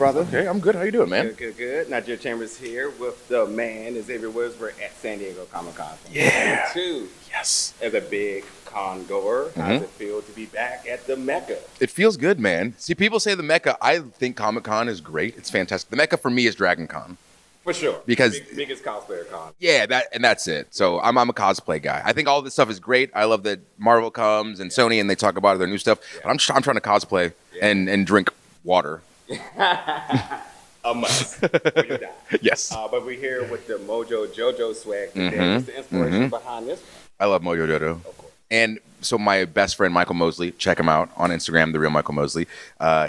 brother? Okay, I'm good. How you doing, man? Good. Nigeria Chambers here with the man, Xavier. We're at San Diego Comic Con. Yeah. Too. Yes. As a big con goer, how does it feel to be back at the Mecca? It feels good, man. See, people say the Mecca. I think Comic Con is great. It's fantastic. The Mecca for me is Dragon Con. For sure. Because biggest cosplayer con. Yeah, that's it. So I'm a cosplay guy. I think all this stuff is great. I love that Marvel comes and Sony and they talk about their new stuff. Yeah. But I'm trying to cosplay and drink water. A must. Or you die. Yes. But we're here with the Mojo Jojo swag today. What's the inspiration behind this one? I love Mojo Jojo. Of course. And so my best friend, Michael Mosley, check him out on Instagram, The Real Michael Mosley.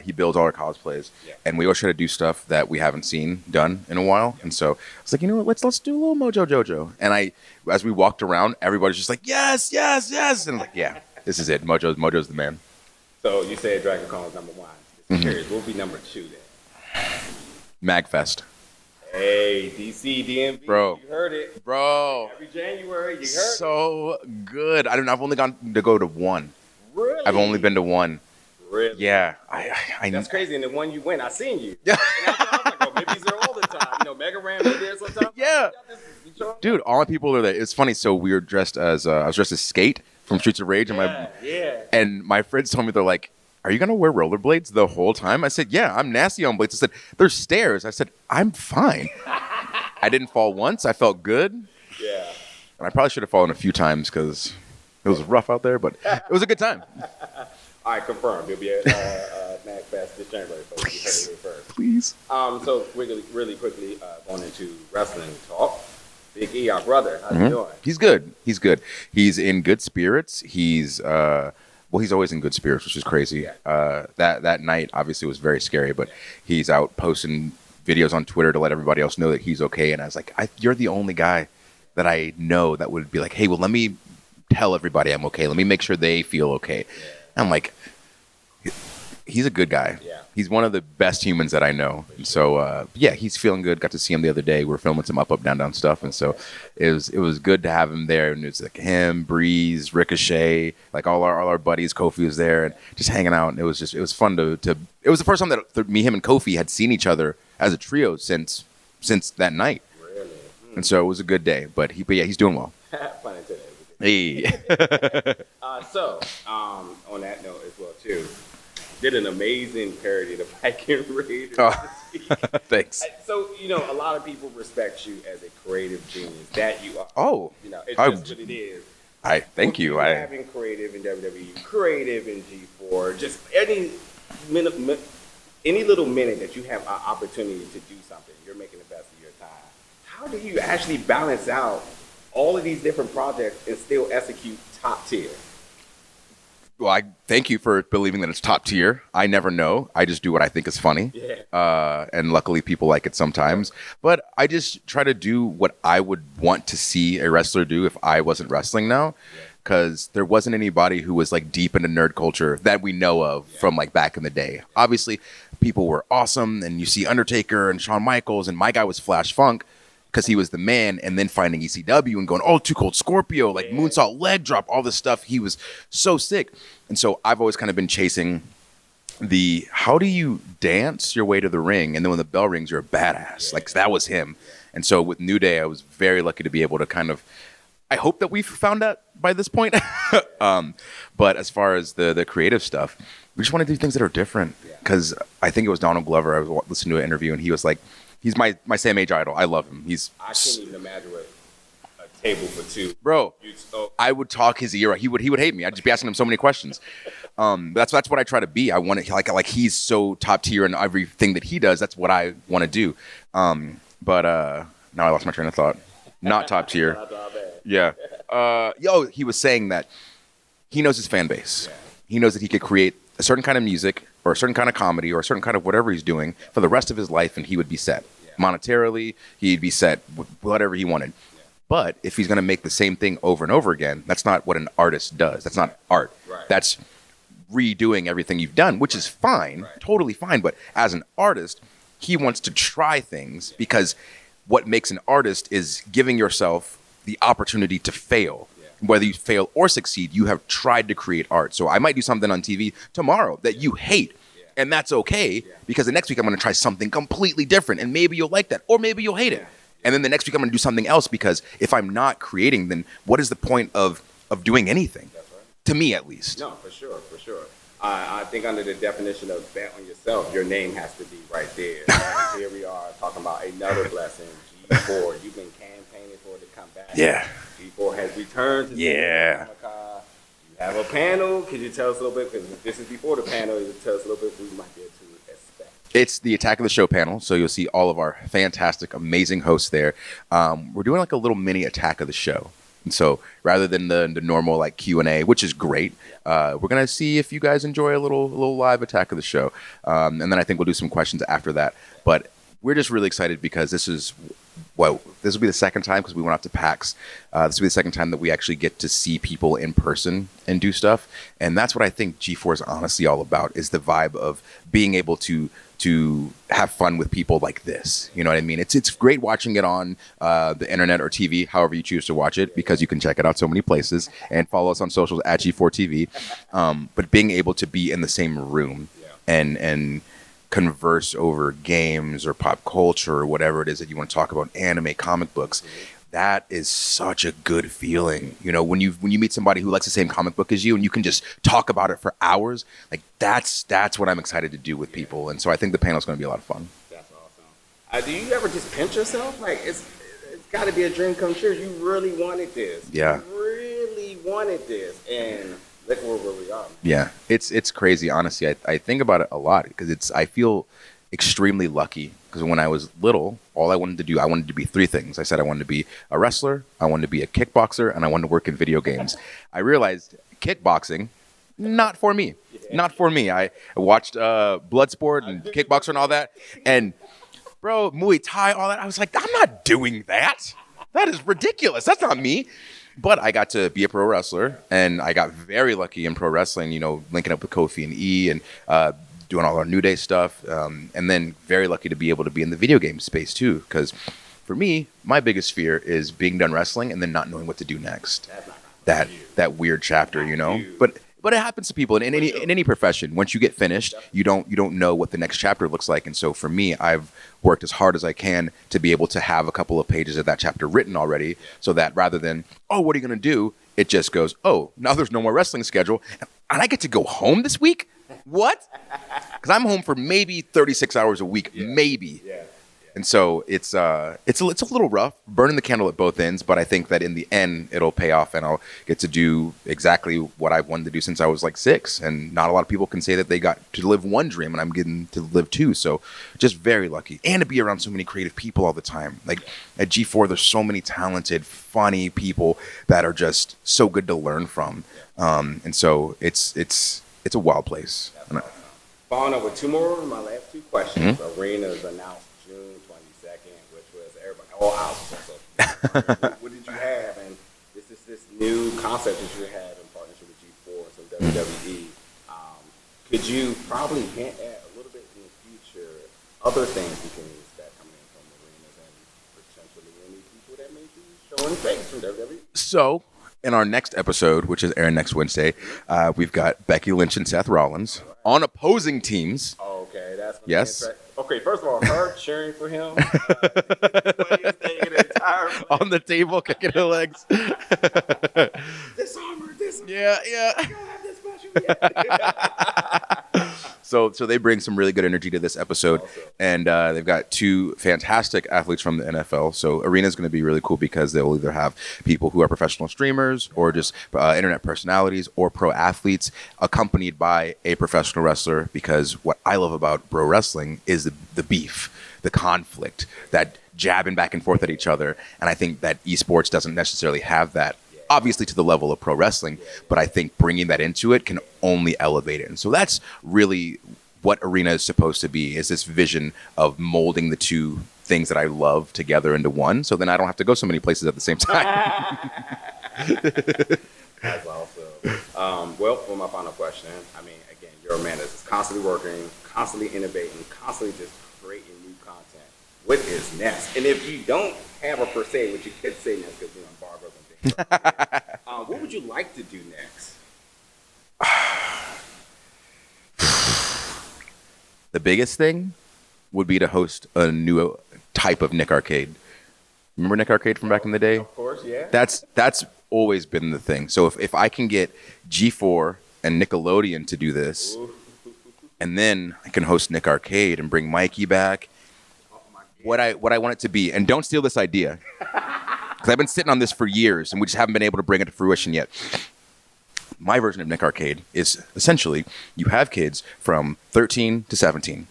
He builds all our cosplays. Yeah. And we always try to do stuff that we haven't seen done in a while. Yeah. And so I was like, you know what, let's do a little Mojo Jojo. And as we walked around, everybody's just like, yes. And I'm like, yeah, this is it. Mojo's the man. So you said Dragon Con was number one. Just curious, what would be number two then? MagFest. Hey, DC, DMV, bro, you heard it. Bro. Every January, you heard so good. I've only gone to go to one. Really? I've only been to one. Really? Yeah. I That's crazy. And the one you went, I seen you. Yeah. And I was like, oh, maybe he's there all the time. You know, Mega Ram be there sometimes. Yeah. Dude, all my people are there. It's funny. So we were dressed as, I was dressed as Skate from Streets of Rage. And my friends told me, they're like, are you going to wear rollerblades the whole time? I said, yeah, I'm nasty on blades. I said, there's stairs. I said, I'm fine. I didn't fall once. I felt good. Yeah. And I probably should have fallen a few times because it was rough out there, but it was a good time. All right, confirmed. You'll be at MagFest this January. Please. So really quickly, going into wrestling talk. Big E, our brother, how's he doing? He's good. He's in good spirits. He's always in good spirits, which is crazy. Yeah. That night obviously was very scary, but he's out posting videos on Twitter to let everybody else know that he's okay. And I was like, you're the only guy that I know that would be like, hey, well, let me tell everybody I'm okay. Let me make sure they feel okay. Yeah. I'm like, he's a good guy. Yeah. He's one of the best humans that I know. And so, he's feeling good. Got to see him the other day. We were filming some up, down stuff. And so it was good to have him there. And it's like him, Breeze, Ricochet, like all our buddies. Kofi was there and just hanging out. And it was fun to it was the first time that me, him, and Kofi had seen each other as a trio since that night. Really? And so it was a good day. But he's doing well. Fun today. Hey. So, on that note as well, too, did an amazing parody of the Viking Raiders. Oh, thanks. So, a lot of people respect you as a creative genius. That you are. Oh. It's just what it is. Thank you. Having creative in WWE, creative in G4, just any little minute that you have an opportunity to do something, you're making the best of your time. How do you actually balance out all of these different projects and still execute top tier? Well, I thank you for believing that it's top tier. I never know. I just do what I think is funny. Yeah. And luckily people like it sometimes. But I just try to do what I would want to see a wrestler do if I wasn't wrestling now. Because there wasn't anybody who was like deep into nerd culture that we know of from like back in the day. Obviously, people were awesome. And you see Undertaker and Shawn Michaels. And my guy was Flash Funk, because he was the man, and then finding ECW and going, oh, Too Cold Scorpio, like moonsault leg drop, all this stuff. He was so sick. And so I've always kind of been chasing the, how do you dance your way to the ring? And then when the bell rings, you're a badass. Like that was him. And so with New Day, I was very lucky to be able to kind of, I hope that we've found that by this point. But as far as the creative stuff, we just want to do things that are different. Because I think it was Donald Glover. I was listening to an interview and he was like, he's my same age idol. I love him. I can't even imagine what a table for two. Bro, I would talk his ear. He would hate me. I'd just be asking him so many questions. That's what I try to be. I want to like he's so top tier in everything that he does. That's what I want to do. But now I lost my train of thought. Not top tier. Yeah. He was saying that he knows his fan base. Yeah. He knows that he could create a certain kind of music or a certain kind of comedy or a certain kind of whatever he's doing for the rest of his life, and he would be set. Monetarily, he'd be set with whatever he wanted. But if he's going to make the same thing over and over again, that's not what an artist does. That's not art. Right. That's redoing everything you've done, which is fine, totally fine. But as an artist, he wants to try things because what makes an artist is giving yourself the opportunity to fail. Whether you fail or succeed, you have tried to create art. So I might do something on TV tomorrow that you hate, And that's okay because the next week I'm going to try something completely different, and maybe you'll like that, or maybe you'll hate it. And then the next week I'm going to do something else, because if I'm not creating, then what is the point of doing anything? That's right. To me, at least. No, for sure. I think under the definition of bet on yourself, your name has to be right there. And here we are talking about another blessing, G4. You've been campaigning for it to come back. Yeah. G4 has returned to yeah. You have a panel. Could you tell us a little bit? Because this is before the panel. You tell us a little bit what we might be able to expect. It's the Attack of the Show panel, so you'll see all of our fantastic, amazing hosts there. We're doing like a little mini Attack of the Show. And so rather than the normal like Q&A, which is great, we're going to see if you guys enjoy a little live Attack of the Show. And then I think we'll do some questions after that. But we're just really excited because this will be the second time, because we went out to PAX. This will be the second time that we actually get to see people in person and do stuff. And that's what I think G4 is honestly all about, is the vibe of being able to have fun with people like this. You know what I mean? It's great watching it on the internet or TV, however you choose to watch it, because you can check it out so many places, and follow us on socials at G4TV. But being able to be in the same room and converse over games or pop culture or whatever it is that you want to talk about, anime, comic books, that is such a good feeling. You know, when you meet somebody who likes the same comic book as you, and you can just talk about it for hours, like that's what I'm excited to do with people. And so I think the panel is going to be a lot of fun. That's awesome. Do you ever just pinch yourself? Like, it's got to be a dream come true. You really wanted this. Yeah. You really wanted this. And look where we are. Yeah, it's crazy. Honestly, I think about it a lot, because I feel extremely lucky, because when I was little, all I wanted to be three things. I said I wanted to be a wrestler, I wanted to be a kickboxer, and I wanted to work in video games. I realized kickboxing, not for me. Not for me. I watched Bloodsport and Kickboxer and all that, and bro, Muay Thai, all that. I was like, I'm not doing that. That is ridiculous. That's not me. But I got to be a pro wrestler, and I got very lucky in pro wrestling, you know, linking up with Kofi and E, and doing all our New Day stuff. And then very lucky to be able to be in the video game space too. Because for me, my biggest fear is being done wrestling and then not knowing what to do next. That weird chapter, you know? But it happens to people in any profession. Once you get finished, you don't know what the next chapter looks like. And so for me, I've worked as hard as I can to be able to have a couple of pages of that chapter written already, so that rather than, oh, what are you going to do? It just goes, oh, now there's no more wrestling schedule, and I get to go home this week? What? Because I'm home for maybe 36 hours a week, maybe. Yeah. And so it's a little rough, burning the candle at both ends, but I think that in the end it'll pay off, and I'll get to do exactly what I've wanted to do since I was like 6. And not a lot of people can say that they got to live one dream, and I'm getting to live 2. So just very lucky, and to be around so many creative people all the time. Like at G4, there's so many talented, funny people that are just so good to learn from. And so it's a wild place. Following up with two more, my last 2 questions. Mm-hmm. Arenas announced June 22nd, which was everybody all out. What did you have? And this new concept that you have in partnership with G4 and some WWE. Could you probably hint at a little bit in the future other things we can expect coming in from arenas, and potentially any people that may be showing face from WWE? So, in our next episode, which is airing next Wednesday, we've got Becky Lynch and Seth Rollins on opposing teams. Oh, okay, that's yes. Okay, first of all, her cheering for him. On the table, kicking her legs. This armor. Yeah. I don't have this special yet. So they bring some really good energy to this episode, and they've got 2 fantastic athletes from the NFL. So Arena is going to be really cool because they'll either have people who are professional streamers or just internet personalities or pro athletes accompanied by a professional wrestler, because what I love about pro wrestling is the beef, the conflict, that jabbing back and forth at each other. And I think that esports doesn't necessarily have that, obviously to the level of pro wrestling, but I think bringing that into it can only elevate it. And so that's really what Arena is supposed to be, is this vision of molding the 2 things that I love together into one, so then I don't have to go so many places at the same time. That's awesome. Well, for my final question, I mean, again, you're a man that's constantly working, constantly innovating, constantly just creating new content. What is next? And if you don't have a per se, what you could say next, because barbers and things. What would you like to do next? The biggest thing would be to host a new type of Nick Arcade. Remember Nick Arcade from back in the day? Of course, yeah. That's always been the thing. So if I can get G4 and Nickelodeon to do this, and then I can host Nick Arcade and bring Mikey back, what I want it to be, and don't steal this idea, because I've been sitting on this for years, and we just haven't been able to bring it to fruition yet. My version of Nick Arcade is essentially you have kids from 13 to 17.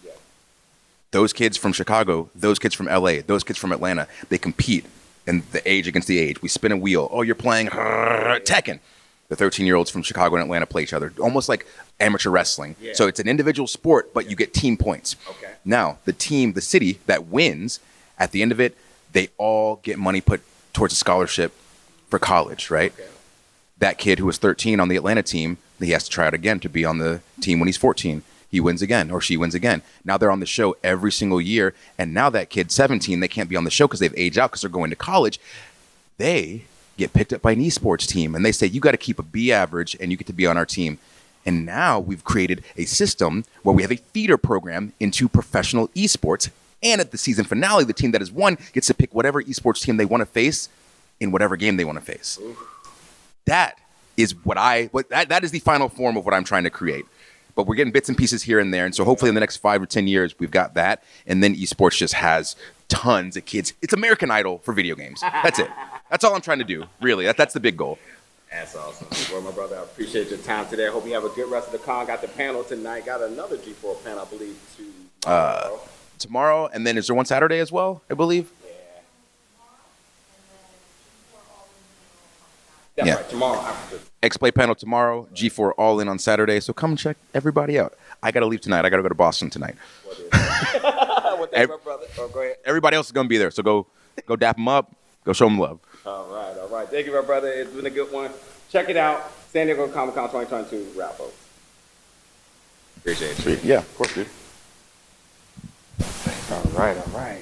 Those kids from Chicago, those kids from LA, those kids from Atlanta, they compete in the age against the age. We spin a wheel. Oh, you're playing Tekken. The 13-year-olds from Chicago and Atlanta play each other, almost like amateur wrestling. Yeah. So it's an individual sport, but you get team points. Okay. Now, the city that wins, at the end of it, they all get money put towards a scholarship for college, right? Okay. That kid who was 13 on the Atlanta team, he has to try out again to be on the team when he's 14. He wins again, or she wins again. Now they're on the show every single year, and now that kid, 17, they can't be on the show because they've aged out because they're going to college. They get picked up by an esports team, and they say, you got to keep a B average, and you get to be on our team. And now we've created a system where we have a feeder program into professional esports, and at the season finale, the team that has won gets to pick whatever esports team they want to face in whatever game they want to face. Oof. That is that is the final form of what I'm trying to create. But we're getting bits and pieces here and there. And so hopefully in the next 5 or 10 years, we've got that. And then esports just has tons of kids. It's American Idol for video games. That's it. That's all I'm trying to do, really. That's the big goal. That's awesome. Well, my brother, I appreciate your time today. I hope you have a good rest of the con. Got the panel tonight. Got another G4 panel, I believe, tomorrow. Tomorrow. And then is there one Saturday as well, I believe? Yeah. Right, tomorrow. X-Play panel tomorrow, G4 All In on Saturday. So come check everybody out. I got to leave tonight. I got to go to Boston tonight. Well, thank you, my brother. Oh, go ahead. Everybody else is going to be there. So go dap them up. Go show them love. All right. Thank you, my brother. It's been a good one. Check it out. San Diego Comic-Con 2022 wrap, folks. Appreciate it. Yeah, of course, dude. All right.